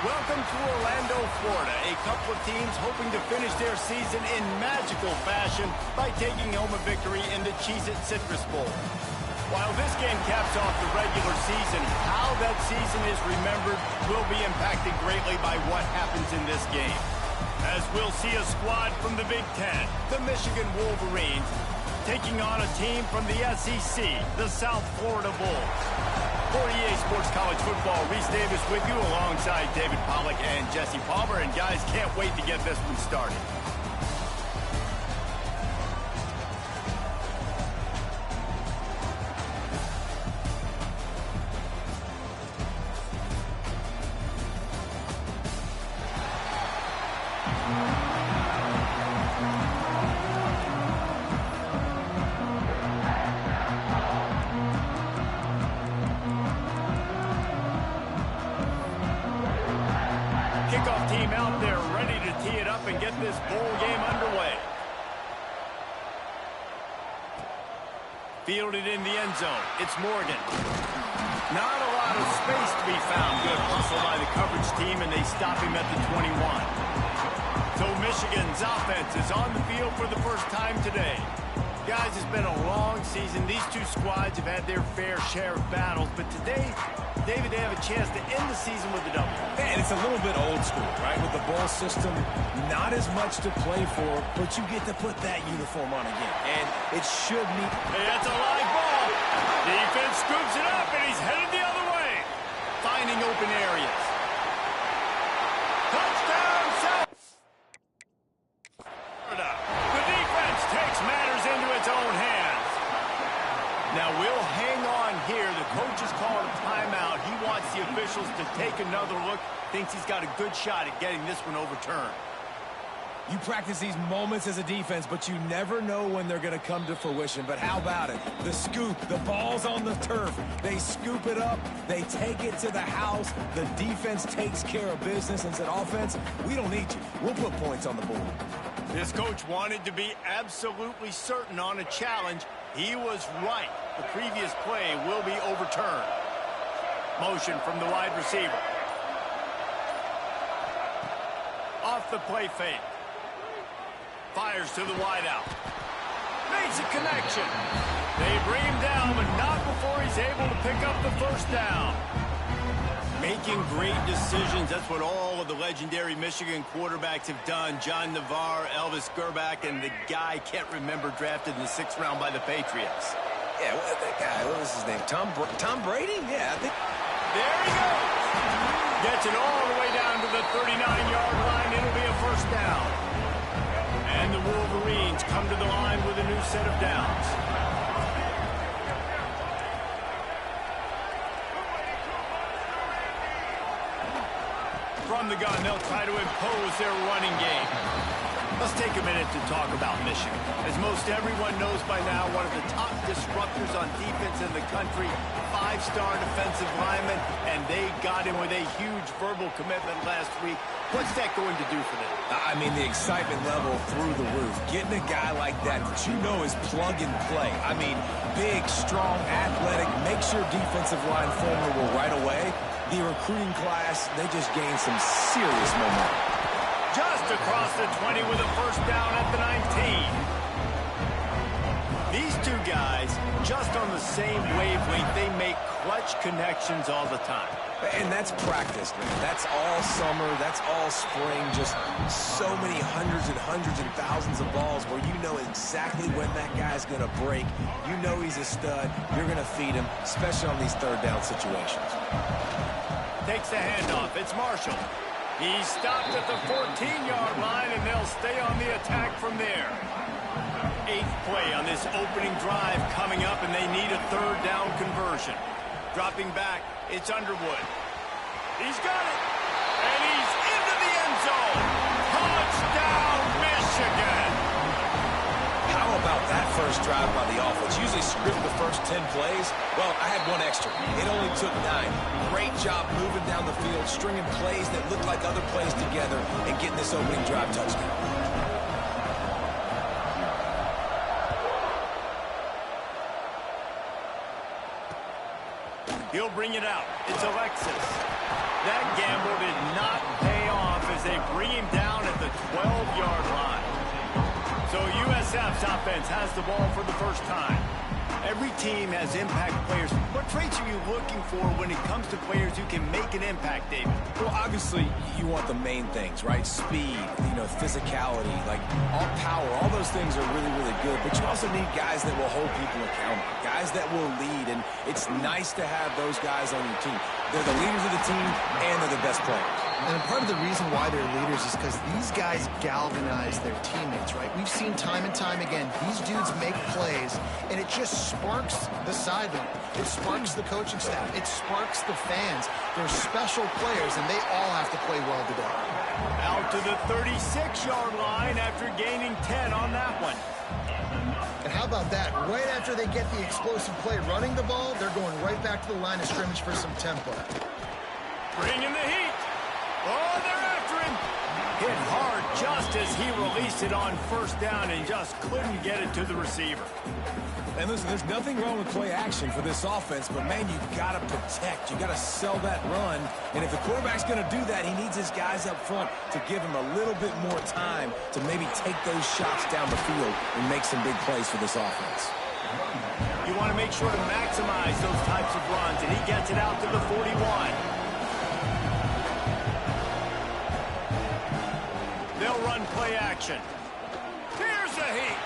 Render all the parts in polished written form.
Welcome to Orlando, Florida. A couple of teams hoping to finish their season in magical fashion by taking home a victory in the Cheez-It Citrus Bowl. While this game caps off the regular season, how that season is remembered will be impacted greatly by what happens in this game. As we'll see a squad from the Big Ten, the Michigan Wolverines, taking on a team from the SEC, the South Florida Bulls. For EA Sports College Football, Reese Davis with you alongside David Pollack and Jesse Palmer. And guys, can't wait to get this one started. Kickoff team out there ready to tee it up and get this bowl game underway. Fielded in the end zone. It's Morgan. Not a lot of space to be found. Good hustle by the coverage team, and they stop him at the 21. So Michigan's offense is on the field for the first time today. Guys, it's been a long season. These two squads have had their fair share of battles, but today, David, they have a chance to end the season with a W. And it's a little bit old school, right? With the bowl system, not as much to play for, but you get to put that uniform on again. And it should meet. Hey, that's a live ball. Defense scoops it up, and he's headed the other way. Finding open areas. Touchdown, South Florida. The defense takes matters into its own hands. Now, we'll hang on here. The coach is calling a timeout. He wants the officials to take another look. Thinks he's got a good shot at getting this one overturned. You practice these moments as a defense, but you never know when they're going to come to fruition. But how about it? The scoop, the ball's on the turf. They scoop it up. They take it to the house. The defense takes care of business and said, offense, we don't need you. We'll put points on the board. This coach wanted to be absolutely certain on a challenge. He was right. The previous play will be overturned. Motion from the wide receiver. Off the play fake. Fires to the wideout. Makes a connection. They bring him down, but not before he's able to pick up the first down. Making great decisions. That's what all of the legendary Michigan quarterbacks have done. John Navarre, Elvis Gerbach, and the guy, can't remember, drafted in the 6th round by the Patriots. Yeah, that guy, what was his name? Tom Brady? Yeah, I think. There he goes. Gets it all the way down to the 39-yard line. It'll be a first down. And the Wolverines come to the line with a new set of downs. From the gun, they'll try to impose their running game. Let's take a minute to talk about Michigan. As most everyone knows by now, one of the top disruptors on defense in the country, 5-star defensive lineman, and they got him with a huge verbal commitment last week. What's that going to do for them? I mean, the excitement level through the roof. Getting a guy like that you know is plug and play. I mean, big, strong, athletic, makes your defensive line formidable right away. The recruiting class, they just gained some serious momentum. Just across the 20 with a first down at the 19. These two guys, just on the same wavelength, they make clutch connections all the time. And that's practice, man. That's all summer. That's all spring. Just so many hundreds and thousands of balls where you know exactly when that guy's going to break. You know he's a stud. You're going to feed him, especially on these third down situations. Takes the handoff. It's Marshall. He's stopped at the 14-yard line, and they'll stay on the attack from there. 8th play on this opening drive coming up, and they need a third down conversion. Dropping back, it's Underwood. He's got it, and he's into the end zone. Touchdown, Michigan! How about that first drive by the offense? Usually script the first 10 plays. Well, I had one extra. It only took 9. Great job moving down the field, stringing plays that look like other plays together, and getting this opening drive touchdown. He'll bring it out. It's Alexis. That gamble did not pay off as they bring him down at the 12-yard line. So USF's offense has the ball for the first time. Every team has impact players. What traits are you looking for when it comes to players who can make an impact, David? Well, obviously, you want the main things, right? Speed, physicality, like all power. All those things are really, really good. But you also need guys that will hold people accountable, guys that will lead. And it's nice to have those guys on your team. They're the leaders of the team, and they're the best players. And part of the reason why they're leaders is because these guys galvanize their teammates, right? We've seen time and time again, these dudes make plays, and it just sparks the sideline. It sparks the coaching staff. It sparks the fans. They're special players, and they all have to play well today. Out to the 36-yard line after gaining 10 on that one. And how about that? Right after they get the explosive play running the ball, they're going right back to the line of scrimmage for some tempo. Bring in the heat. Oh, they're after him. Hit hard just as he released it on first down and just couldn't get it to the receiver. And listen, there's nothing wrong with play action for this offense, but, man, you've got to protect. You've got to sell that run. And if the quarterback's going to do that, he needs his guys up front to give him a little bit more time to maybe take those shots down the field and make some big plays for this offense. You want to make sure to maximize those types of runs, and he gets it out to the 41. They'll run play action. Here's the heat.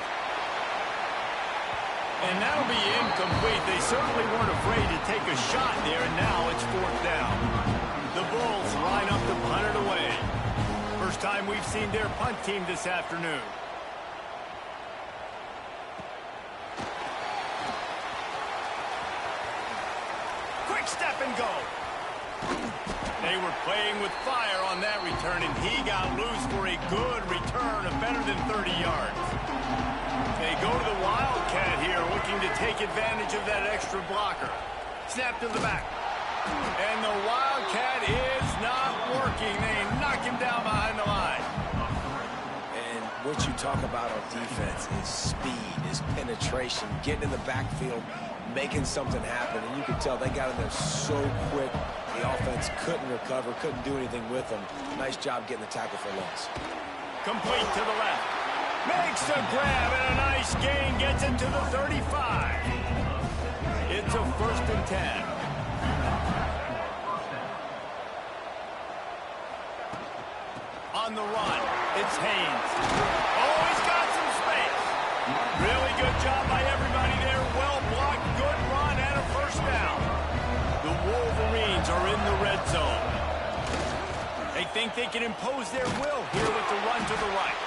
And that'll be incomplete. They certainly weren't afraid to take a shot there, and now it's fourth down. The Bulls line up to punt it away. First time we've seen their punt team this afternoon. Quick step and go. They were playing with fire on that return, and he got loose for a good return of better than 30 yards. They go to the Wildcat here, looking to take advantage of that extra blocker. Snap to the back. And the Wildcat is not working. They knock him down behind the line. And what you talk about on defense is speed, is penetration, getting in the backfield, making something happen. And you can tell they got in there so quick. The offense couldn't recover, couldn't do anything with them. Nice job getting the tackle for loss. Complete to the left. Makes the grab, and a nice gain gets it to the 35. It's a 1st and 10. On the run, it's Haynes. Oh, he's got some space. Really good job by everybody there. Well blocked, good run, and a first down. The Wolverines are in the red zone. They think they can impose their will here with the run to the right.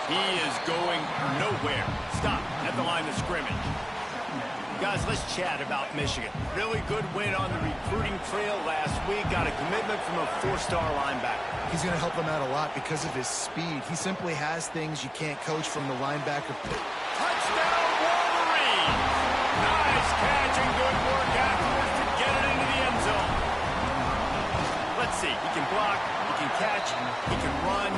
He is going nowhere. Stop at the line of scrimmage. Guys, let's chat about Michigan. Really good win on the recruiting trail last week. Got a commitment from a 4-star linebacker. He's going to help them out a lot because of his speed. He simply has things you can't coach from the linebacker. Touchdown, Wolverines! Nice catch and good work afterwards to get it into the end zone. Let's see. He can block, he can catch, he can run.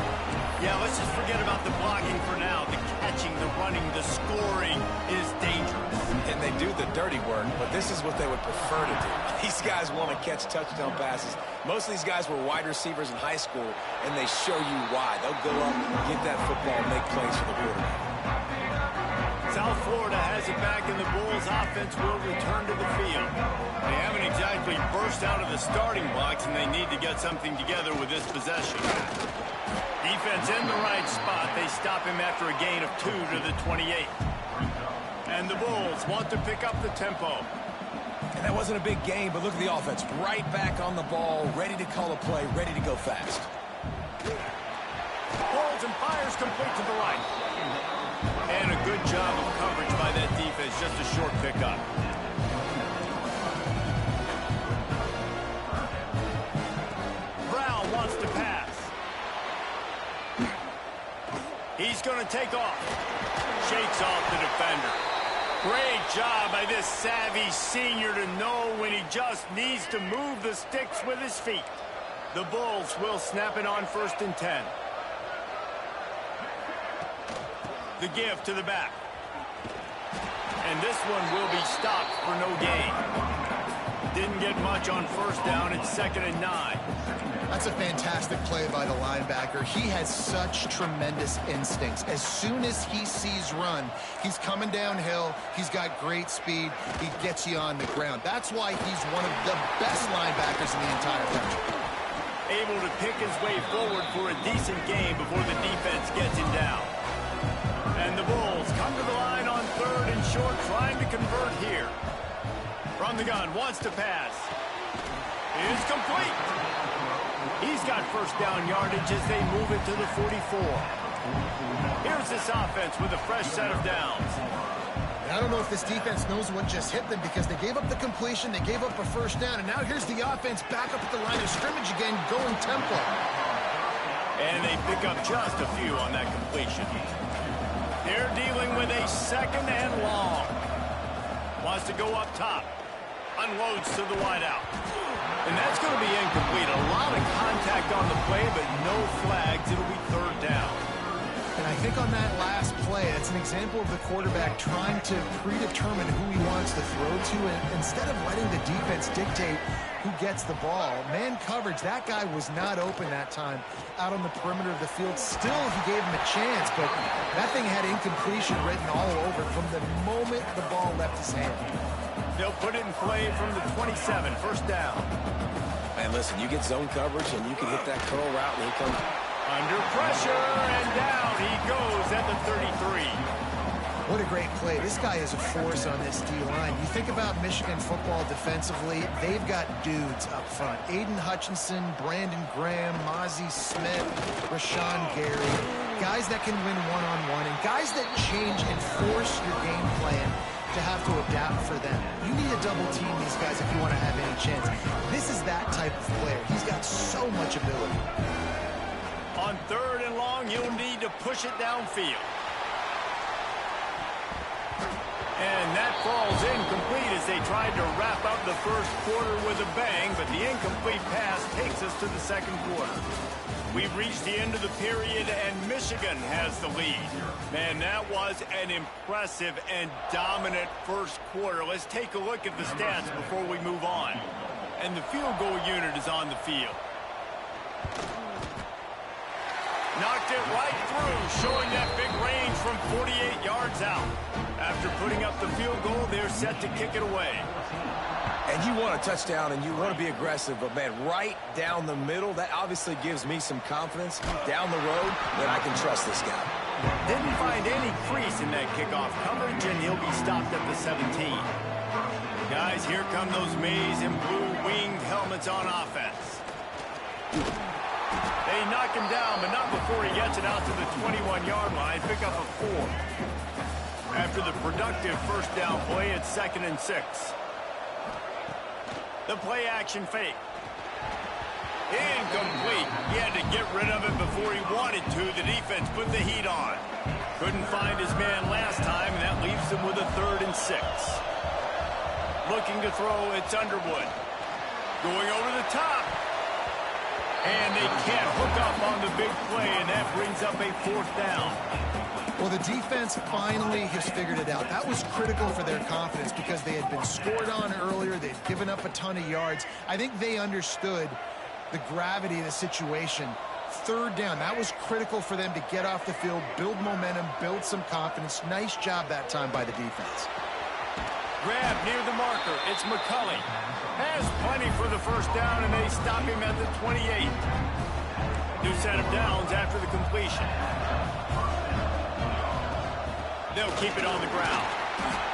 Yeah, let's just forget about the blocking for now. The catching, the running, the scoring is dangerous. And they do the dirty work, but this is what they would prefer to do. These guys want to catch touchdown passes. Most of these guys were wide receivers in high school, and they show you why. They'll go up, get that football, and make plays for the quarterback. South Florida has it back, and the Bulls offense will return to the field. They haven't exactly burst out of the starting blocks, and they need to get something together with this possession. Defense in the right spot. They stop him after a gain of 2 to the 28. And the Bulls want to pick up the tempo. And that wasn't a big game, but look at the offense. Right back on the ball, ready to call a play, ready to go fast. Holds and fires complete to the right. And a good job of coverage by that defense. Just a short pickup. Brown wants to pass. He's going to take off. Shakes off the defender. Great job by this savvy senior to know when he just needs to move the sticks with his feet. The Bulls will snap it on 1st and 10. The give to the back. And this one will be stopped for no gain. Didn't get much on first down. It's 2nd and 9. That's a fantastic play by the linebacker. He has such tremendous instincts. As soon as he sees run, he's coming downhill. He's got great speed. He gets you on the ground. That's why he's one of the best linebackers in the entire country. Able to pick his way forward for a decent game before the defense gets him down. And the Bulls come to the line on 3rd and short, trying to convert here. From the gun, wants to pass. Is complete. He's got first down yardage as they move it to the 44. Here's this offense with a fresh set of downs. And I don't know if this defense knows what just hit them because they gave up the completion, they gave up a first down, and now here's the offense back up at the line of scrimmage again, going tempo. And they pick up just a few on that completion. They're dealing with a 2nd and long. Wants to go up top. Unloads to the wideout. And that's going to be incomplete. A lot of contact on the play, but no flags. It'll be 3rd down. And I think on that last play, it's an example of the quarterback trying to predetermine who he wants to throw to, and instead of letting the defense dictate who gets the ball. Man coverage, that guy was not open that time out on the perimeter of the field. Still, he gave him a chance, but that thing had incompletion written all over from the moment the ball left his hand. They'll put it in play from the 27, 1st down. Man, listen, you get zone coverage and you can hit that curl route and he comes under pressure, and down he goes at the 33. What a great play. This guy is a force on this D-line. You think about Michigan football defensively, they've got dudes up front. Aiden Hutchinson, Brandon Graham, Mozzie Smith, Rashawn Gary. Guys that can win one-on-one and guys that change and force your game plan to have to adapt for them. You need to double team these guys if you want to have any chance. This is that type of player. He's got so much ability. On 3rd and long, you'll need to push it downfield. And that falls incomplete as they tried to wrap up the first quarter with a bang, but the incomplete pass takes us to the 2nd quarter. We've reached the end of the period, and Michigan has the lead. Man, that was an impressive and dominant first quarter. Let's take a look at the stats before we move on. And the field goal unit is on the field. Knocked it right through, showing that big range from 48 yards out. After putting up the field goal, they're set to kick it away. And you want a touchdown and you want to be aggressive, but man, right down the middle, that obviously gives me some confidence down the road that I can trust this guy. Didn't find any crease in that kickoff coverage, and he'll be stopped at the 17. Guys, here come those maize and blue winged helmets on offense. They knock him down, but not before he gets it out to the 21-yard line. Pick up a 4. After the productive first down play, it's 2nd and 6. The play action fake. Incomplete. He had to get rid of it before he wanted to. The defense put the heat on. Couldn't find his man last time, and that leaves him with a 3rd and 6. Looking to throw, it's Underwood. Going over the top. And they can't hook up on the big play, and that brings up a 4th down. Well, the defense finally has figured it out. That was critical for their confidence because they had been scored on earlier. They'd given up a ton of yards. I think they understood the gravity of the situation. 3rd down, that was critical for them to get off the field, build momentum, build some confidence. Nice job that time by the defense. Grab near the marker. It's McCulley. Has plenty for the first down, and they stop him at the 28. New set of downs after the completion. They'll keep it on the ground.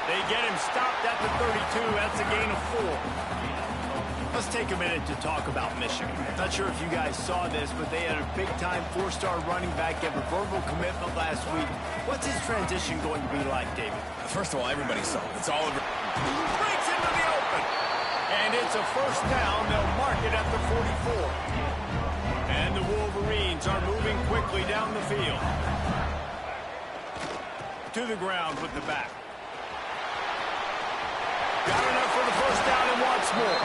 They get him stopped at the 32. That's a gain of 4. Let's take a minute to talk about Michigan. Not sure if you guys saw this, but they had a big-time 4-star running back get a verbal commitment last week. What's his transition going to be like, David? First of all, everybody saw it. It's all over. Breaks into the open. And it's a first down. They'll mark it at the 44. And the Wolverines are moving quickly down the field. To the ground with the back. Got enough for the first down and wants more.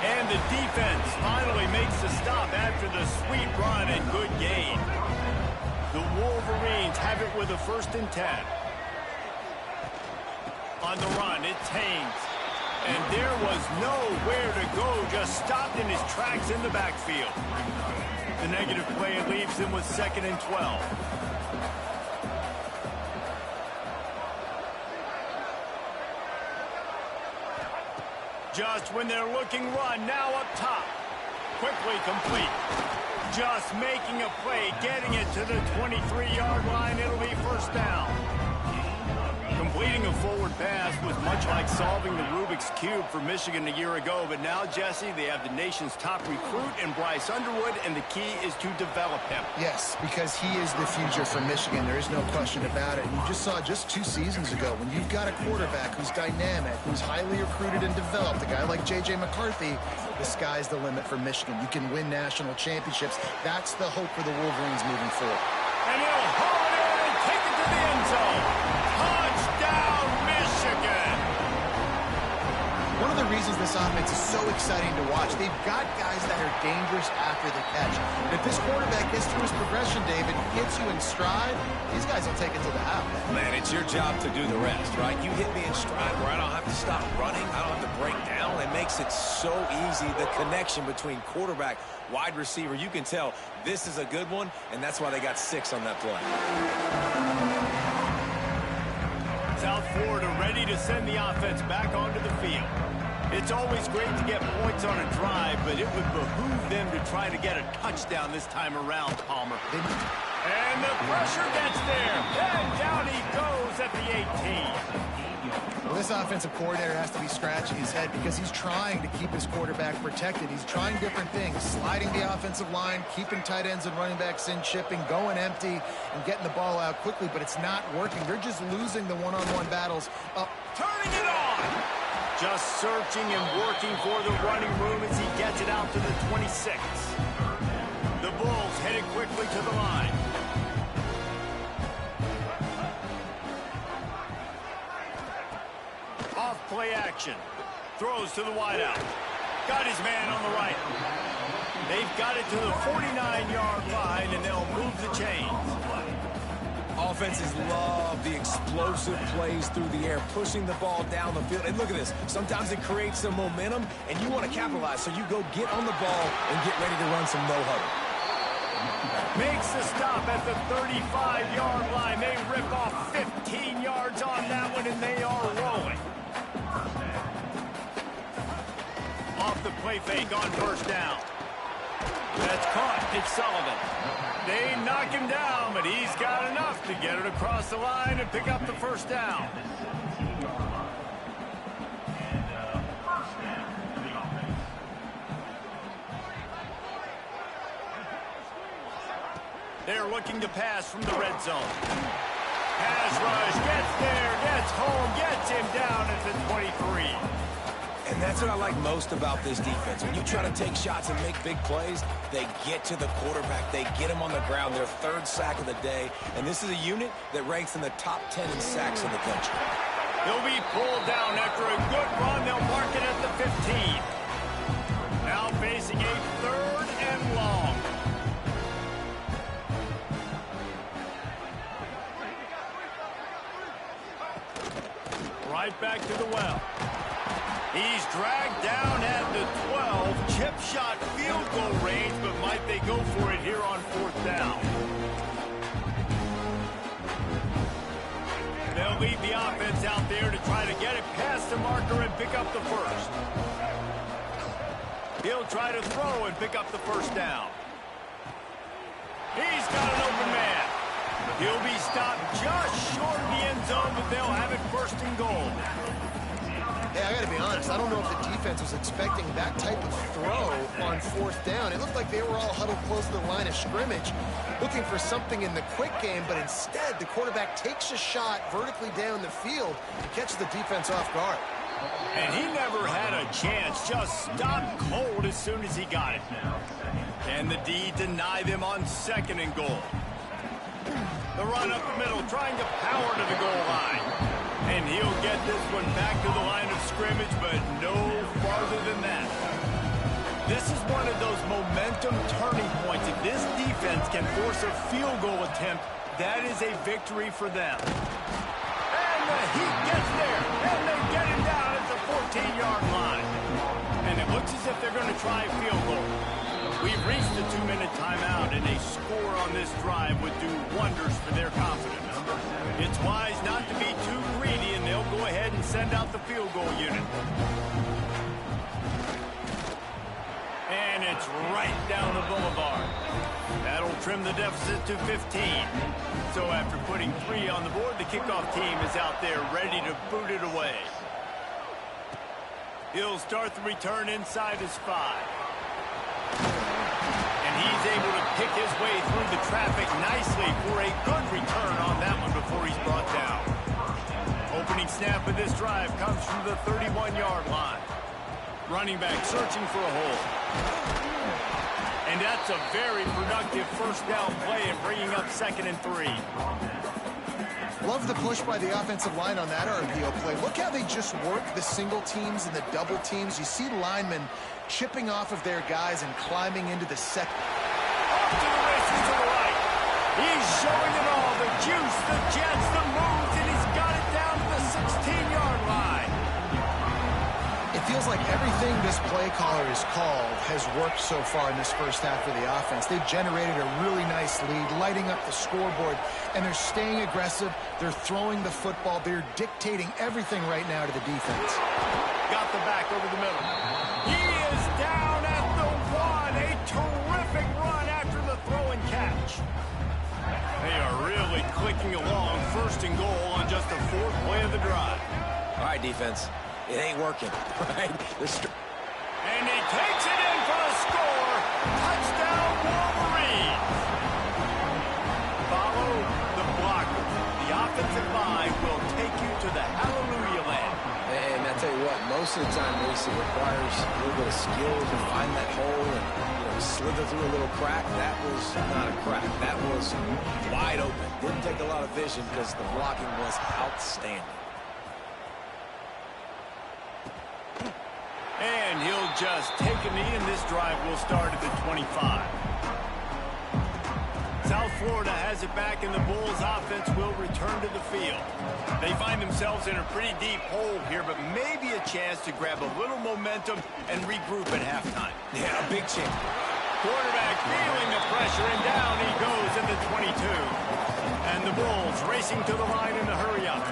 And the defense finally makes the stop after the sweet run and good gain. The Wolverines have it with a 1st and 10. On the run, it's Haynes. And there was nowhere to go, just stopped in his tracks in the backfield. The negative play leaves him with 2nd and 12. Just when they're looking run, now up top. Quickly complete. Just making a play, getting it to the 23-yard line. It'll be 1st down. Completing a forward pass was much like solving the Rubik's Cube for Michigan a year ago, but now, Jesse, they have the nation's top recruit in Bryce Underwood, and the key is to develop him. Yes, because he is the future for Michigan. There is no question about it. And you just saw just 2 seasons ago, when you've got a quarterback who's dynamic, who's highly recruited and developed, a guy like J.J. McCarthy, the sky's the limit for Michigan. You can win national championships. That's the hope for the Wolverines moving forward. And he'll haul it in and take it to the end zone. Touchdown, Michigan! One of the reasons this offense is so exciting to watch, they've got guys that are dangerous after the catch. And if this quarterback gets through his progression, David, hits you in stride, these guys will take it to the house. Man, it's your job to do the rest, right? You hit me in stride where I don't have to stop running. I don't have to break down. It makes it so easy, the connection between quarterback, wide receiver. You can tell this is a good one, and that's why they got 6 on that play. South Florida ready to send the offense back onto the field. It's always great to get points on a drive, but it would behoove them to try to get a touchdown this time around, Palmer. And the pressure gets there. And down he goes at the 18. Well, this offensive coordinator has to be scratching his head because he's trying to keep his quarterback protected. He's trying different things, sliding the offensive line, keeping tight ends and running backs in, chipping, going empty, and getting the ball out quickly, but it's not working. They're just losing the one-on-one battles. Turning it on! Just searching and working for the running room as he gets it out to the 26. The Bulls headed quickly to the line. Off play action. Throws to the wideout. Got his man on the right. They've got it to the 49-yard line, and they'll move the chains. Offenses love the explosive plays through the air, pushing the ball down the field. And look at this. Sometimes it creates some momentum, and you want to capitalize. So you go get on the ball and get ready to run some no-huddle. Makes the stop at the 35-yard line. They rip off 15 yards on that one, and they are rolling. Off the play fake on 1st down. That's caught. It's Sullivan. They knock him down, but he's got enough to get it across the line and pick up the 1st down. They're looking to pass from the red zone. Pass rush, gets there, gets home, gets him down at the 23. And that's what I like most about this defense. When you try to take shots and make big plays, they get to the quarterback. They get him on the ground, their 3rd sack of the day. And this is a unit that ranks in the top 10 in sacks in the country. They'll be pulled down after a good run. They'll mark it at the 15. Now facing a 3rd and long. Right back to the well. He's dragged down at the 12. Chip shot field goal range, but might they go for it here on 4th down? They'll lead the offense out there to try to get it past the marker and pick up the 1st. He'll try to throw and pick up the 1st down. He's got an open man. He'll be stopped just short of the end zone, but they'll have it 1st and goal. Hey, I got to be honest. I don't know if the defense was expecting that type of throw on 4th down. It looked like they were all huddled close to the line of scrimmage, looking for something in the quick game, but instead the quarterback takes a shot vertically down the field and catches the defense off guard. And he never had a chance, just stopped cold as soon as he got it. Can the D deny them on 2nd and goal? The run up the middle, trying to power to the goal line. And he'll get this one back to the line of scrimmage, but no farther than that. This is one of those momentum turning points. If this defense can force a field goal attempt, that is a victory for them. And the Heat gets there, and they get him down at the 16-yard line. And it looks as if they're going to try a field goal. We've reached the 2-minute timeout, and a score on this drive would do wonders for their confidence. It's wise not to be too greedy, and they'll go ahead and send out the field goal unit. And it's right down the boulevard. That'll trim the deficit to 15. So after putting 3 on the board, the kickoff team is out there ready to boot it away. He'll start the return inside his 5. And he's able to pick his way through the traffic nicely for a good return on that one before he's brought down. Opening snap of this drive comes from the 31-yard line. Running back searching for a hole. And that's a very productive first down play and bringing up 2nd and 3. Love the push by the offensive line on that RPO play. Look how they just work the single teams and the double teams. You see linemen chipping off of their guys and climbing into the second. Off to the races to the right. He's showing it all. The juice, the jets, the moves, and he's got it down to the 16-yard line. It feels like everything this play caller has called has worked so far in this first half of the offense. They've generated a really nice lead, lighting up the scoreboard, and they're staying aggressive. They're throwing the football. They're dictating everything right now to the defense. Got the back over the middle. He is down at the 1. A terrific run after the throw and catch. They are really clicking along. 1st and goal on just the 4th play of the drive. All right, defense. It ain't working, right? And he takes it in for the score. Touchdown, Wolverines. Follow the blocker. The offensive line will take you to the hallelujah land. And I tell you what, most of the time, Reese, it requires a little bit of skill to find that hole and slither through a little crack. That was not a crack. That was wide open. Didn't take a lot of vision because the blocking was outstanding. And he'll just take a knee, and this drive will start at the 25. South Florida has it back, and the Bulls offense will return to the field. They find themselves in a pretty deep hole here, but maybe a chance to grab a little momentum and regroup at halftime. Yeah, a big chance. Quarterback feeling the pressure, and down he goes in the 22. And the Bulls racing to the line in the hurry-up.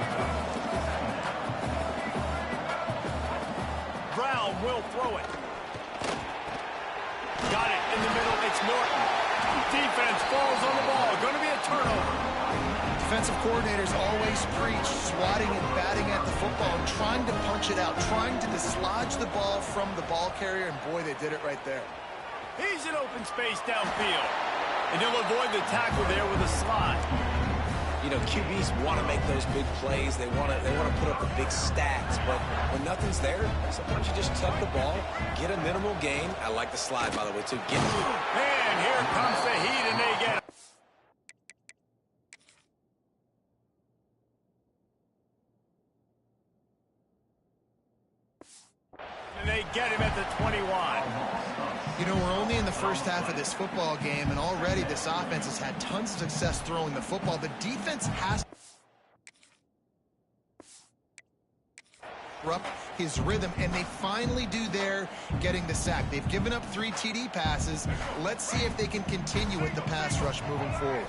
Brown will throw it. Got it in the middle. It's Norton. Defense falls on the ball. Going to be a turnover. Defensive coordinators always preach swatting and batting at the football and trying to punch it out, trying to dislodge the ball from the ball carrier, and boy, they did it right there. He's in open space downfield. And he'll avoid the tackle there with a slide. You know, QBs want to make those big plays. They want to put up the big stats. But when nothing's there, sometimes you just tuck the ball, get a minimal gain. I like the slide, by the way, too. Get and here comes the heat, and they get it. And they get him at the 21. You know, we're only in the first half of this football game, and already this offense has had tons of success throwing the football. The defense has up his rhythm, and they finally do there, getting the sack. They've given up 3 TD passes. Let's see if they can continue with the pass rush moving forward.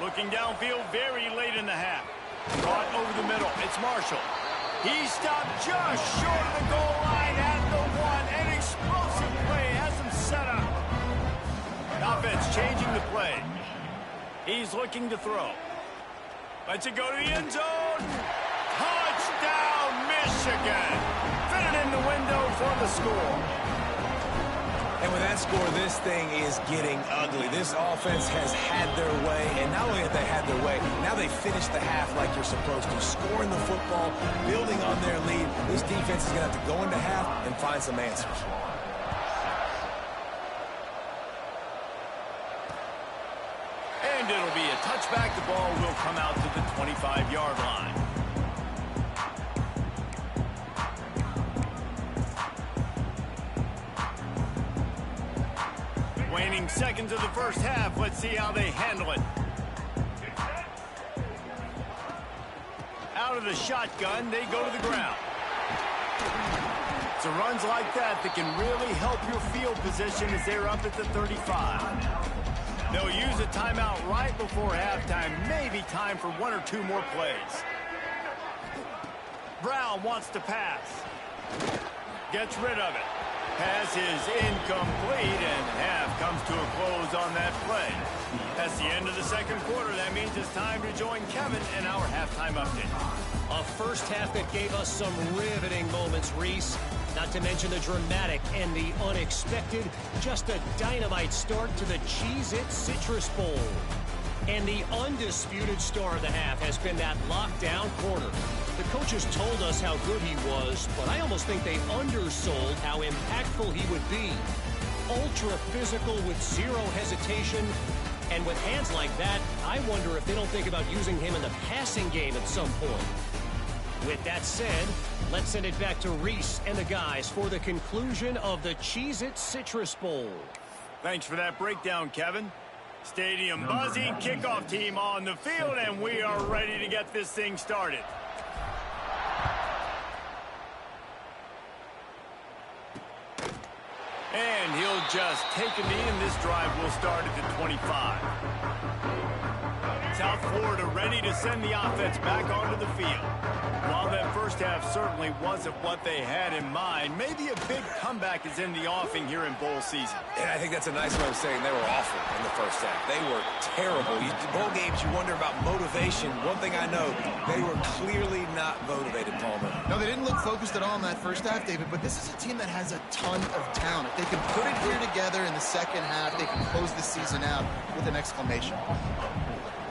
Looking downfield very late in the half. Brought over the middle. It's Marshall. He stopped just short of the goal line at the 1. An explosive play has him set up. Offense changing the play. He's looking to throw. Lets it go to the end zone. Touchdown, Michigan. Fit it in the window for the score. And with that score, this thing is getting ugly. This offense has had their way, and not only have they had their way, now they finish the half like you're supposed to, scoring the football, building on their lead. This defense is going to have to go into half and find some answers. And it'll be a touchback. The ball will come out to the 25-yard line. Waning seconds of the first half. Let's see how they handle it. Out of the shotgun, they go to the ground. So runs like that can really help your field position as they're up at the 35. They'll use a timeout right before halftime. Maybe time for 1 or 2 more plays. Brown wants to pass. Gets rid of it. Pass is incomplete, and half comes to a close on that play. That's the end of the second quarter. That means it's time to join Kevin in our halftime update. A first half that gave us some riveting moments, Reese. Not to mention the dramatic and the unexpected. Just a dynamite start to the Cheez-It Citrus Bowl. And the undisputed star of the half has been that lockdown corner. The coaches told us how good he was, but I almost think they undersold how impactful he would be. Ultra physical with zero hesitation. And with hands like that, I wonder if they don't think about using him in the passing game at some point. With that said, let's send it back to Reese and the guys for the conclusion of the Cheez-It Citrus Bowl. Thanks for that breakdown, Kevin. Stadium buzzing, kickoff team on the field, and we are ready to get this thing started. And he'll just take a knee, and this drive will start at the 25. South Florida ready to send the offense back onto the field. While that first half certainly wasn't what they had in mind, maybe a big comeback is in the offing here in bowl season. And I think that's a nice way of saying they were awful in the first half. They were terrible. Bowl games, you wonder about motivation. One thing I know, they were clearly not motivated, Palmer. No, they didn't look focused at all in that first half, David, but this is a team that has a ton of talent. If they can put it here together in the second half, they can close the season out with an exclamation.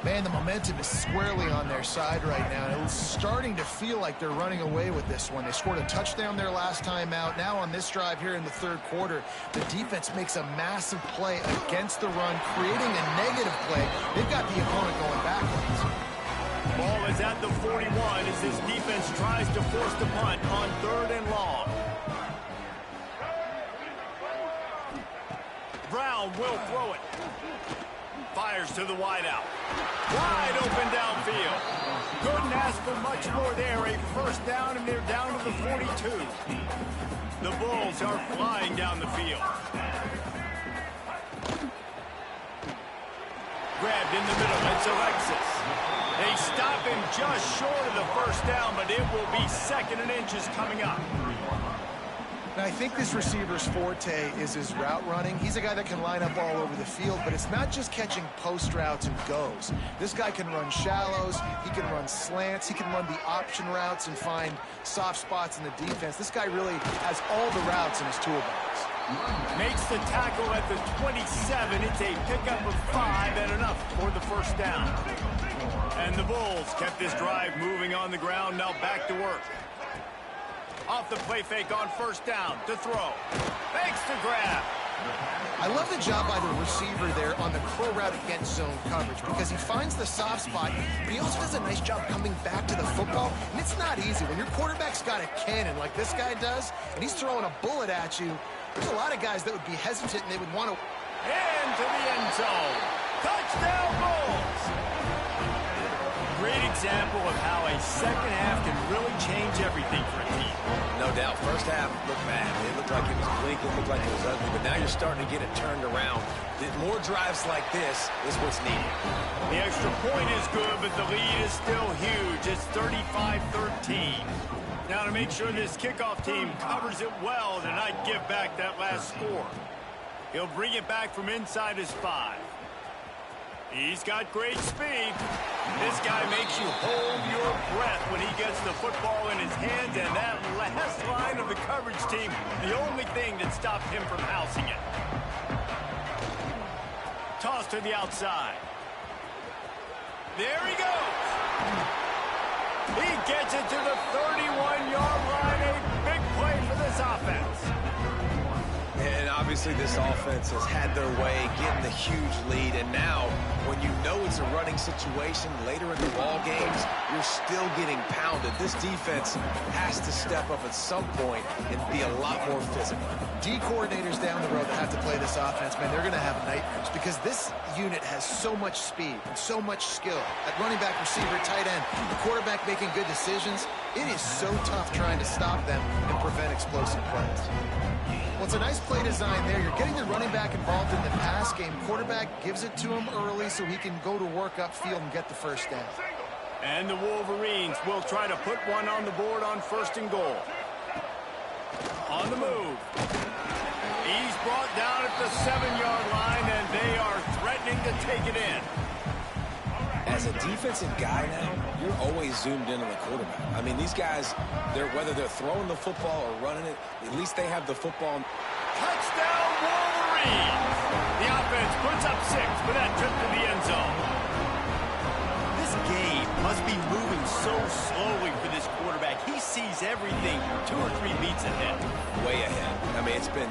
Man, the momentum is squarely on their side right now. And it's starting to feel like they're running away with this one. They scored a touchdown their last time out. Now on this drive here in the third quarter, the defense makes a massive play against the run, creating a negative play. They've got the opponent going backwards. Ball is at the 41 as this defense tries to force the punt on 3rd and long. Brown will throw it. Fires to the wideout. Wide open downfield. Couldn't ask for much more there. A first down, and they're down to the 42. The Bulls are flying down the field. Grabbed in the middle. It's Alexis. They stop him just short of the first down, but it will be 2nd and inches coming up. Now, I think this receiver's forte is his route running. He's a guy that can line up all over the field, but it's not just catching post routes and goes. This guy can run shallows, he can run slants, he can run the option routes and find soft spots in the defense. This guy really has all the routes in his toolbox. Makes the tackle at the 27. It's a pickup of 5 and enough for the first down. And the Bulls kept this drive moving on the ground, now back to work. Off the play fake on first down to throw. Thanks to grab. I love the job by the receiver there on the crow route against zone coverage because he finds the soft spot, but he also does a nice job coming back to the football. And it's not easy. When your quarterback's got a cannon like this guy does, and he's throwing a bullet at you, there's a lot of guys that would be hesitant and they would want to... Into the end zone. Touchdown Bulls. Great example of how a second half can really change everything for a team. No doubt. First half looked bad. It looked like it was bleak. It looked like it was ugly. But now you're starting to get it turned around. More drives like this is what's needed. The extra point is good, but the lead is still huge. It's 35-13. Now to make sure this kickoff team covers it well to not give back that last score. He'll bring it back from inside his 5. He's got great speed. This guy makes you hold your breath when he gets the football in his hands, and that last line of the coverage team, the only thing that stopped him from housing it. Toss to the outside. There he goes. He gets it to the 31-yard line. A big play for this offense. And obviously this offense has had their way, getting the huge lead, and now when you know it's a running situation later in the ball games, you're still getting pounded. This defense has to step up at some point and be a lot more physical. D coordinators down the road that have to play this offense, man, they're going to have nightmares because this unit has so much speed and so much skill. At running back, receiver, tight end, the quarterback making good decisions, it is so tough trying to stop them and prevent explosive plays. Well, it's a nice play design there. You're getting the running back involved in the pass game. Quarterback gives it to him early so he can go to work upfield and get the first down. And the Wolverines will try to put one on the board on 1st and goal. On the move. He's brought down at the 7-yard line, and they are threatening to take it in. As a defensive guy now, you're always zoomed in on the quarterback. I mean, these guys, whether they're throwing the football or running it, at least they have the football. Touchdown, Wolverines! The offense puts up 6 for that trip to the end zone. This game must be moving so slowly for this quarterback. He sees everything 2 or 3 beats ahead. Way ahead. I mean, it's been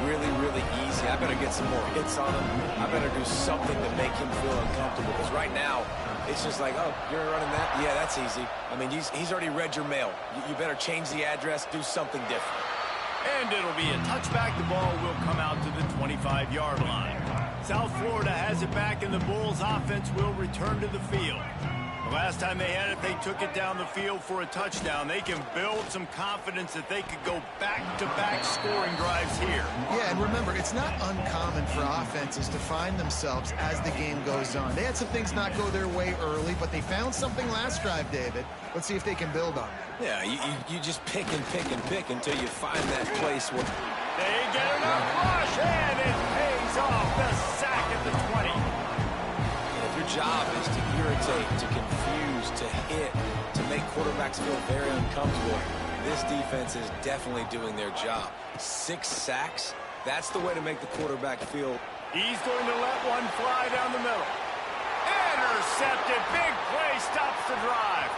really, really easy. I better get some more hits on him. I better do something to make him feel uncomfortable. Because right now, it's just like, oh, you're running that? Yeah, that's easy. I mean, he's already read your mail. You better change the address, do something different. And it'll be a touchback. The ball will come out to the 25-yard line. South Florida has it back, and the Bulls offense will return to the field. The last time they had it, they took it down the field for a touchdown. They can build some confidence that they could go back-to-back scoring drives here. Yeah, and remember, it's not uncommon for offenses to find themselves as the game goes on. They had some things not go their way early, but they found something last drive, David. Let's see if they can build on it. Yeah, you just pick and pick and pick until you find that place where... They get enough rush, and it pays off. The sack at the 20. Your job is to irritate, to confuse, to hit, to make quarterbacks feel very uncomfortable. This defense is definitely doing their job. 6 sacks, that's the way to make the quarterback feel. He's going to let one fly down the middle. Intercepted. Big play stops the drive.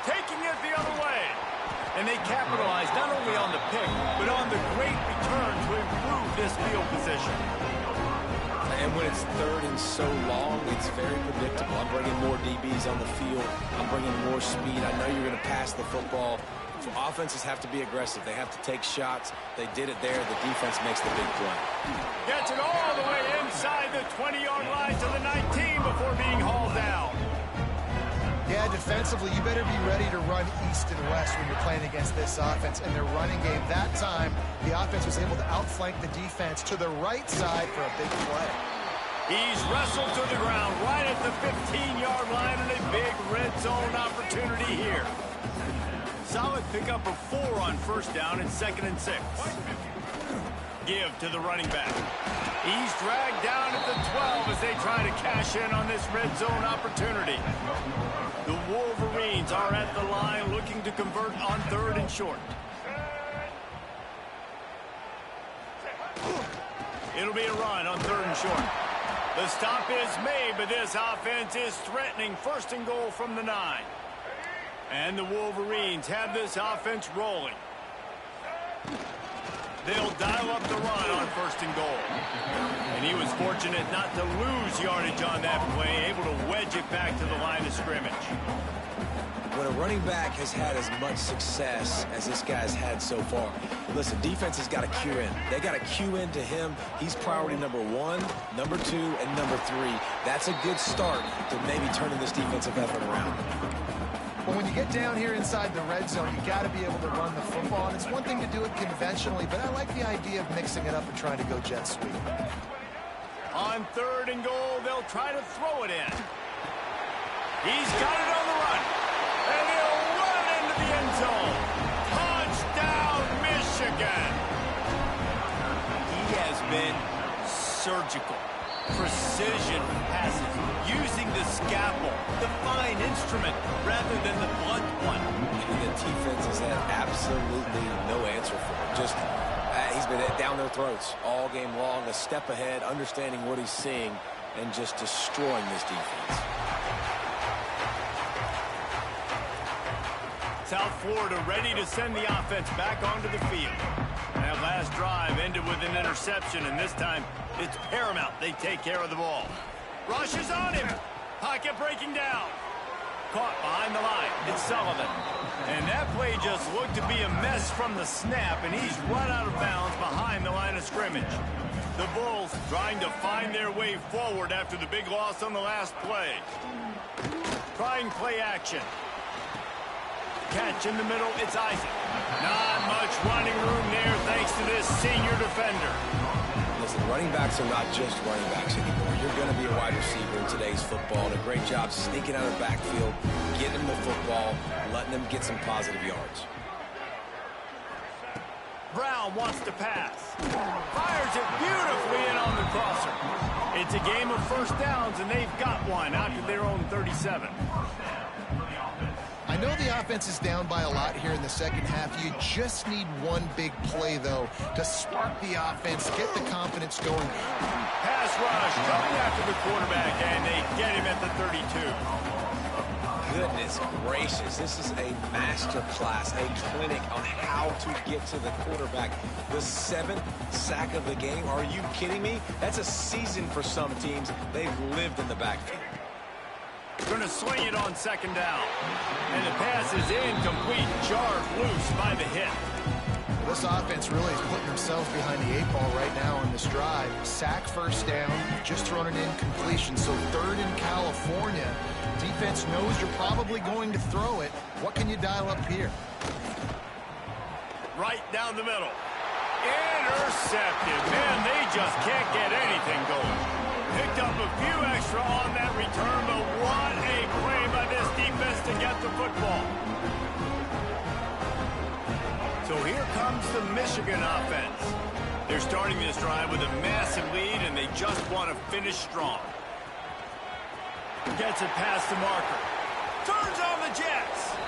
Taking it the other way. And they capitalize not only on the pick, but on the great return to improve this field position. And when it's 3rd and so long, it's very predictable. I'm bringing more DBs on the field. I'm bringing more speed. I know you're going to pass the football. Offenses have to be aggressive. They have to take shots. They did it there. The defense makes the big play. Gets it all the way inside the 20-yard line to the 19 before being hauled down. Yeah, defensively, you better be ready to run east and west when you're playing against this offense and their running game. That time, the offense was able to outflank the defense to the right side for a big play. He's wrestled to the ground right at the 15-yard line, and a big red zone opportunity here. Solid pickup of 4 on 1st down and 2nd and 6. Give to the running back. He's dragged down at the 12 as they try to cash in on this red zone opportunity. The Wolverines are at the line looking to convert on 3rd and short. It'll be a run on 3rd and short. The stop is made, but this offense is threatening 1st and goal from the 9. And the Wolverines have this offense rolling. They'll dial up the run on 1st and goal. And he was fortunate not to lose yardage on that play, able to wedge it back to the line of scrimmage. When a running back has had as much success as this guy's had so far, listen, defense has got to cue in. They got to cue in to him. He's priority number 1, number 2, and number 3. That's a good start to maybe turning this defensive effort around. Well, when you get down here inside the red zone, you got to be able to run the football. And it's one thing to do it conventionally, but I like the idea of mixing it up and trying to go jet sweep. On 3rd and goal, they'll try to throw it in. He's got it on the run. And he'll run into the end zone. Touchdown, Michigan. He has been surgical. Precision passes, using the scalpel, the fine instrument, rather than the blunt one. And the defense has had absolutely no answer for him. Just, he's been down their throats all game long, a step ahead, understanding what he's seeing, and just destroying this defense. South Florida ready to send the offense back onto the field. And that last drive ended with an interception, and this time it's paramount they take care of the ball. Rushes on him. Pocket breaking down. Caught behind the line. It's Sullivan. And that play just looked to be a mess from the snap, and he's run out of bounds behind the line of scrimmage. The Bulls trying to find their way forward after the big loss on the last play. Trying play action. Catch in the middle, it's Isaac. Not much running room there thanks to this senior defender. Listen, running backs are not just running backs anymore. You're going to be a wide receiver in today's football, and a great job sneaking out of the backfield, getting them the football, letting them get some positive yards. Brown wants to pass. Fires it beautifully in on the crosser. It's a game of first downs, and they've got one out to their own 37. I know the offense is down by a lot here in the second half. You just need one big play, though, to spark the offense, get the confidence going. Pass rush coming after the quarterback, and they get him at the 32. Goodness gracious, this is a master class, a clinic on how to get to the quarterback. The 7th sack of the game, are you kidding me? That's a season for some teams. They've lived in the backfield. Going to swing it on second down. And the pass is incomplete, jarred loose by the hit. This offense really is putting themselves behind the 8-ball right now on this drive. Sack first down, just thrown an incompletion. So 3rd in California. Defense knows you're probably going to throw it. What can you dial up here? Right down the middle. Intercepted. Man, they just can't get anything going. Picked up a few extra on that return, but what a play by this defense to get the football. So here comes the Michigan offense. They're starting this drive with a massive lead, and they just want to finish strong. Gets it past the marker. Turns on the Jets.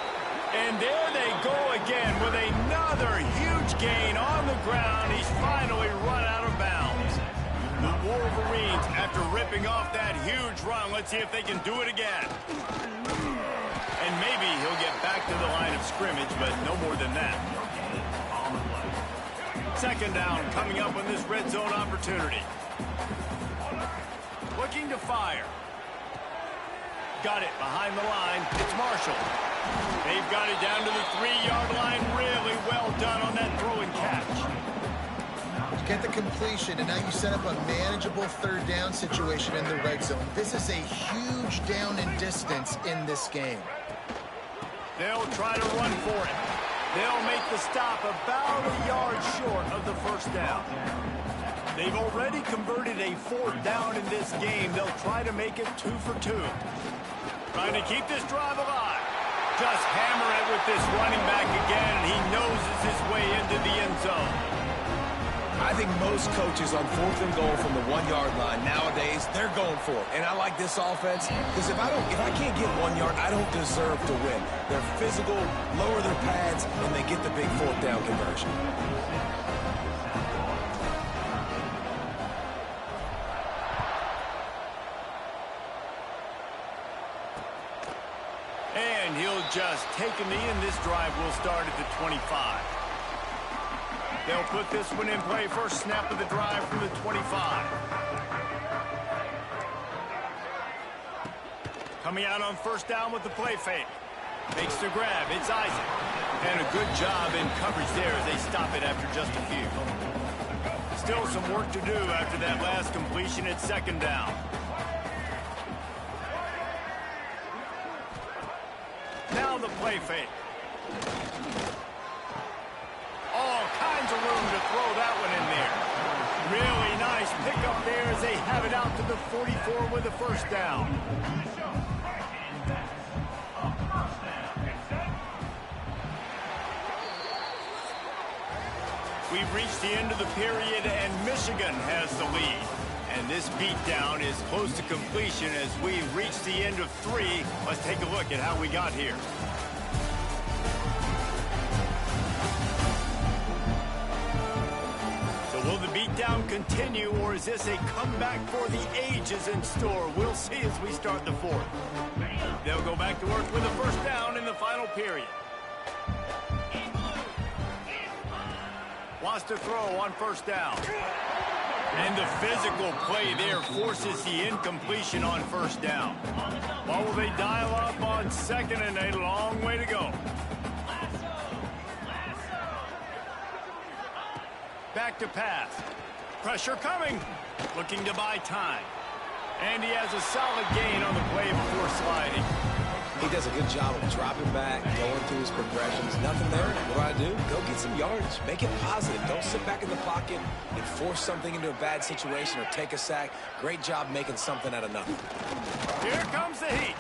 And there they go again with another huge gain on the ground. He's finally run out of bounds. The Wolverines, after ripping off that huge run, let's see if they can do it again. And maybe he'll get back to the line of scrimmage, but no more than that. Second down coming up on this red zone opportunity. Looking to fire. Got it behind the line. It's Marshall. They've got it down to the 3-yard line. Really well done on that throw and catch. Get the completion, and now you set up a manageable 3rd down situation in the red zone. This is a huge down in distance in this game. They'll try to run for it. They'll make the stop about a yard short of the first down. They've already converted a 4th down in this game. They'll try to make it 2 for 2. Trying to keep this drive alive. Just hammer it with this running back again, and he noses his way into the end zone. I think most coaches on 4th and goal from the 1-yard line nowadays, they're going for it. And I like this offense because if I can't get 1 yard, I don't deserve to win. They're physical, lower their pads, and they get the big 4th down conversion. And he'll just take a knee, and this drive will start at the 25. They'll put this one in play. First snap of the drive from the 25. Coming out on first down with the play fake. Makes the grab. It's Isaac. And a good job in coverage there as they stop it after just a few. Still some work to do after that last completion at second down. Now the play fake. All kinds of room to throw that one in there. Really nice pickup there as they have it out to the 44 with a first down. We've reached the end of the period, and Michigan has the lead. And this beatdown is close to completion as we reach the end of 3. Let's take a look at how we got here. Will the beatdown continue, or is this a comeback for the ages in store? We'll see as we start the 4th. They'll go back to work with a first down in the final period. Wants to throw on first down. And the physical play there forces the incompletion on first down. Well, will they dial up on 2nd and a long way to go? Back to pass. Pressure coming. Looking to buy time. And he has a solid gain on the play before sliding. He does a good job of dropping back, going through his progressions. Nothing there. What do? Go get some yardage. Make it positive. Don't sit back in the pocket and force something into a bad situation or take a sack. Great job making something out of nothing. Here comes the heat.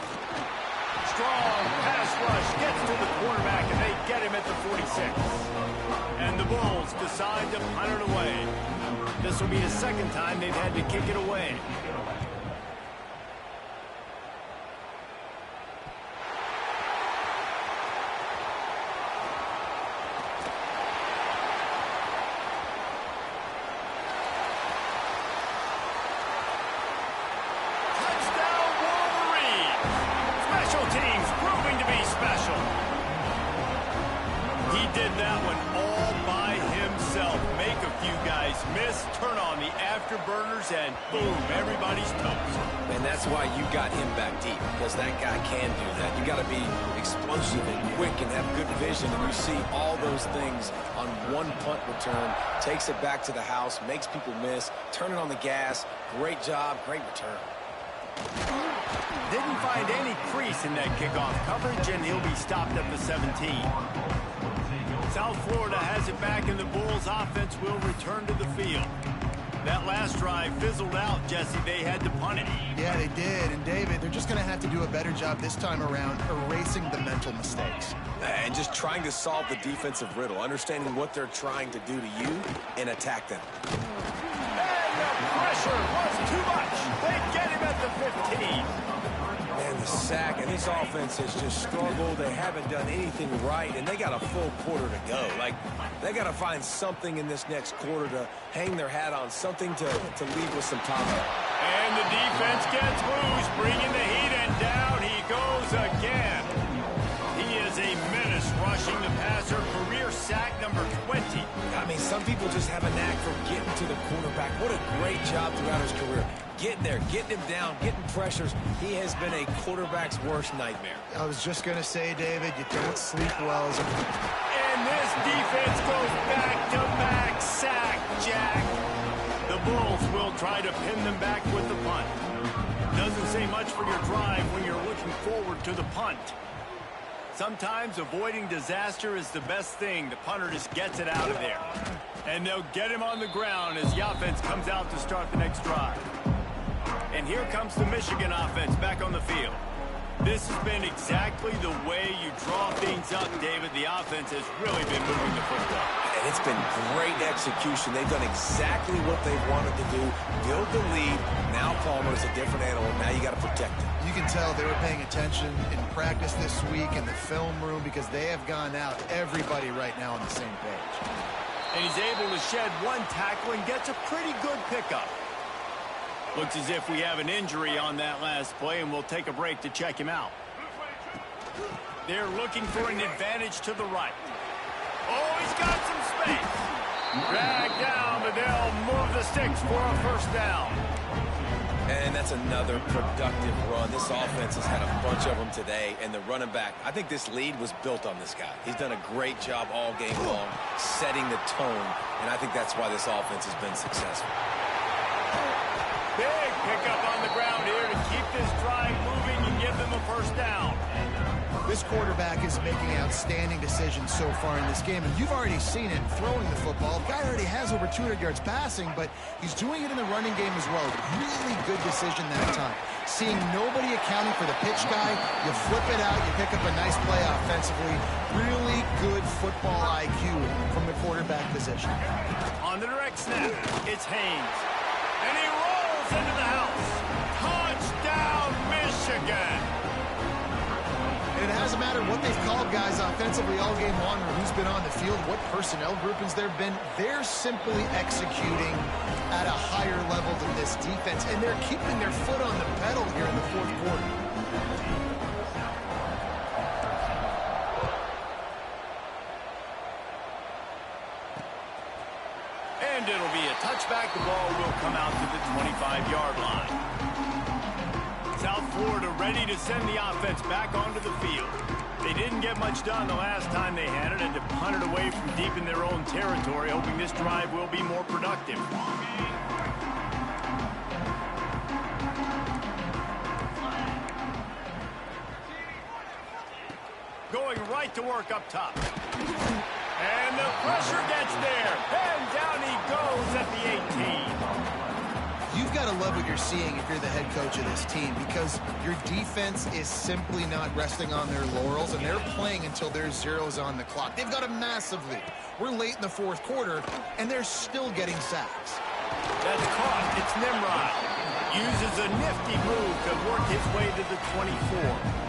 Strong pass rush gets to the quarterback, and they get him at the 46. And the Bulls decide to punt it away. This will be the second time they've had to kick it away. Touchdown, Wolverines! Special teams proving to be special. He did that one all by himself. Make a few guys miss, turn on the afterburners, and boom, everybody's toast. And that's why you got him back deep, because that guy can do that. You got to be explosive and quick and have good vision, and you see all those things on one punt return. Takes it back to the house, makes people miss, turning on the gas. Great job, great return. Didn't find any crease in that kickoff coverage, and he'll be stopped at the 17. South Florida has it back, and the Bulls offense will return to the field. That last drive fizzled out, Jesse. They had to punt it. Yeah, they did. And, David, they're just going to have to do a better job this time around erasing the mental mistakes. And just trying to solve the defensive riddle, understanding what they're trying to do to you and attack them. And the pressure was too much. They get him at the 15. Man, the sack, and this offense has just struggled. They haven't done anything right, and they got a full quarter to go. Like, they got to find something in this next quarter to hang their hat on, something to leave with some confidence. And the defense gets loose, bringing the heat, and down he goes again. He is a menace rushing the passer, career sack number 20. I mean, some people just have a knack for getting to the quarterback. What a great job throughout his career. Getting there, getting him down, getting pressures. He has been a quarterback's worst nightmare. I was just going to say, David, you don't sleep well as a... And this defense goes back-to-back sack, Jack. The Bulls will try to pin them back with the punt. Doesn't say much for your drive when you're looking forward to the punt. Sometimes avoiding disaster is the best thing. The punter just gets it out of there. And they'll get him on the ground as the offense comes out to start the next drive. And here comes the Michigan offense back on the field. This has been exactly the way you draw things up, David. The offense has really been moving the football. And it's been great execution. They've done exactly what they wanted to do. Build the lead. Now Palmer's a different animal. Now you got to protect him. You can tell they were paying attention in practice this week in the film room because they have gone out, everybody right now on the same page. And he's able to shed one tackle and gets a pretty good pickup. Looks as if we have an injury on that last play, and we'll take a break to check him out. They're looking for an advantage to the right. Oh, he's got some space. Dragged down, but they'll move the sticks for a first down. And that's another productive run. This offense has had a bunch of them today, and the running back, I think this lead was built on this guy. He's done a great job all game long, setting the tone, and I think that's why this offense has been successful. Big pickup on the ground here to keep this drive moving and give them a first down. This quarterback is making outstanding decisions so far in this game, and you've already seen it throwing the football. The guy already has over 200 yards passing, but he's doing it in the running game as well. Really good decision that time. Seeing nobody accounting for the pitch guy, you flip it out, you pick up a nice play offensively. Really good football IQ from the quarterback position. On the direct snap, it's Haynes. And he rolls into the house. Touchdown, Michigan. And it hasn't mattered what they've called guys offensively all game long or who's been on the field, what personnel groupings there have been. They're simply executing at a higher level than this defense, and they're keeping their foot on the pedal here in the fourth quarter. And And it'll be a touchback. The ball will come out to the 25-yard line. South Florida ready to send the offense back onto the field. They didn't get much done the last time they had it, and to punt it away from deep in their own territory, hoping this drive will be more productive. Going right to work up top. And the pressure gets there. And down he goes at the 18. You've got to love what you're seeing if you're the head coach of this team, because your defense is simply not resting on their laurels, and they're playing until there's zeros on the clock. They've got a massive lead. We're late in the fourth quarter, and they're still getting sacks. That's caught. It's Nimrod. Uses a nifty move to work his way to the 24.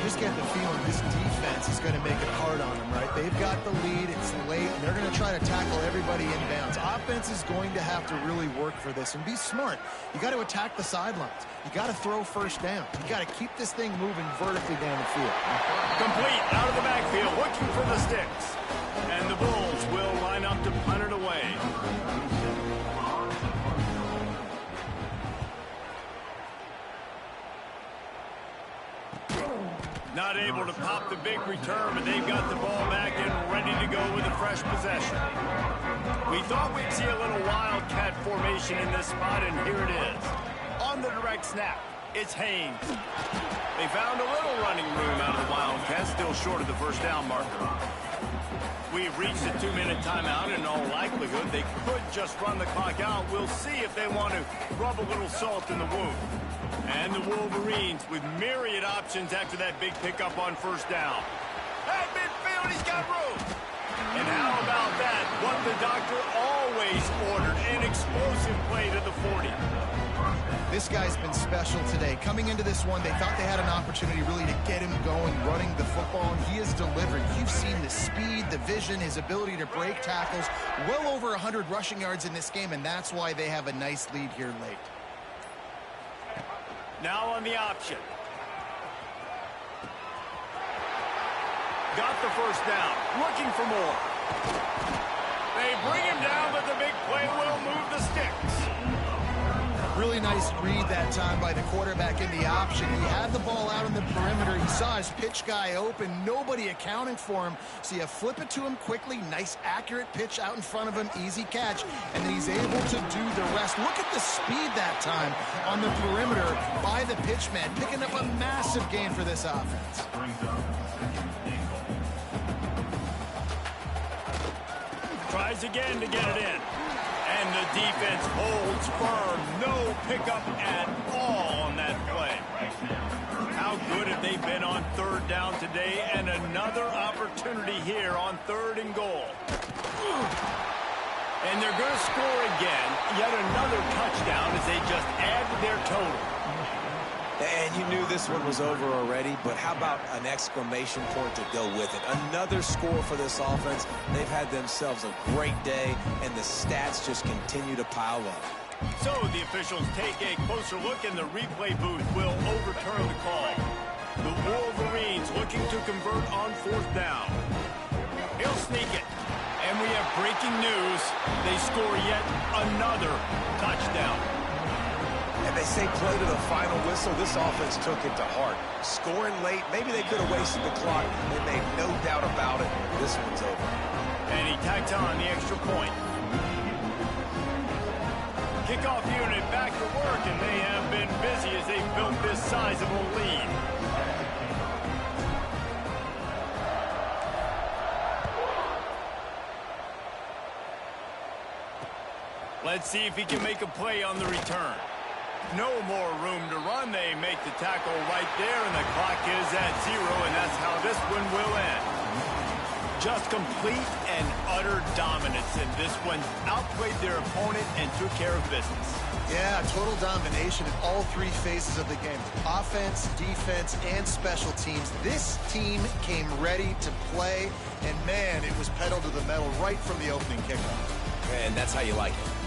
Just get the feeling this defense is going to make it hard on them, right? They've got the lead, it's late, and they're going to try to tackle everybody inbounds. Offense is going to have to really work for this and be smart. You got to attack the sidelines. You got to throw first down. You got to keep this thing moving vertically down the field. Complete out of the backfield, looking for the sticks. And the Bulls will line up to punt it away. Not able to pop the big return, but they've got the ball back and ready to go with a fresh possession. We thought we'd see a little wildcat formation in this spot, and here it is. On the direct snap, it's Haynes. They found a little running room out of the Wildcats, still short of the first down marker. We've reached a 2-minute timeout, and in all likelihood, they could just run the clock out. We'll see if they want to rub a little salt in the wound. And the Wolverines with myriad options after that big pickup on first down. At midfield, he's got room. And how about that? What the doctor always ordered, an explosive play to the 40. This guy's been special today. Coming into this one, they thought they had an opportunity really to get him going, running the football, and he has delivered. You've seen the speed, the vision, his ability to break tackles. Well over 100 rushing yards in this game, and that's why they have a nice lead here late. Now on the option. Got the first down. Looking for more. They bring him down, but the big play will move the sticks. Really nice read that time by the quarterback in the option. He had the ball out on the perimeter. He saw his pitch guy open. Nobody accounting for him. So you flip it to him quickly. Nice, accurate pitch out in front of him. Easy catch. And then he's able to do the rest. Look at the speed that time on the perimeter by the pitchman. Picking up a massive gain for this offense. Tries again to get it in. And the defense holds firm. No pickup at all on that play. How good have they been on third down today? And another opportunity here on 3rd and goal. And they're going to score again. Yet another touchdown as they just add to their total. And you knew this one was over already, but how about an exclamation point to go with it? Another score for this offense. They've had themselves a great day, and the stats just continue to pile up. So the officials take a closer look, and the replay booth will overturn the call. The Wolverines looking to convert on 4th down. He'll sneak it. And we have breaking news. They score yet another touchdown. And they say play to the final whistle. This offense took it to heart. Scoring late, maybe they could have wasted the clock. They made no doubt about it. This one's over. And he tacks on the extra point. Kickoff unit back to work, and they have been busy as they built this sizable lead. Let's see if he can make a play on the return. No more room to run. They make the tackle right there, and the clock is at 0, and that's how this one will end. Just complete and utter dominance, and this one outplayed their opponent and took care of business. Yeah, total domination in all 3 phases of the game. Offense, defense, and special teams. This team came ready to play, and man, it was pedal to the metal right from the opening kickoff. And that's how you like it.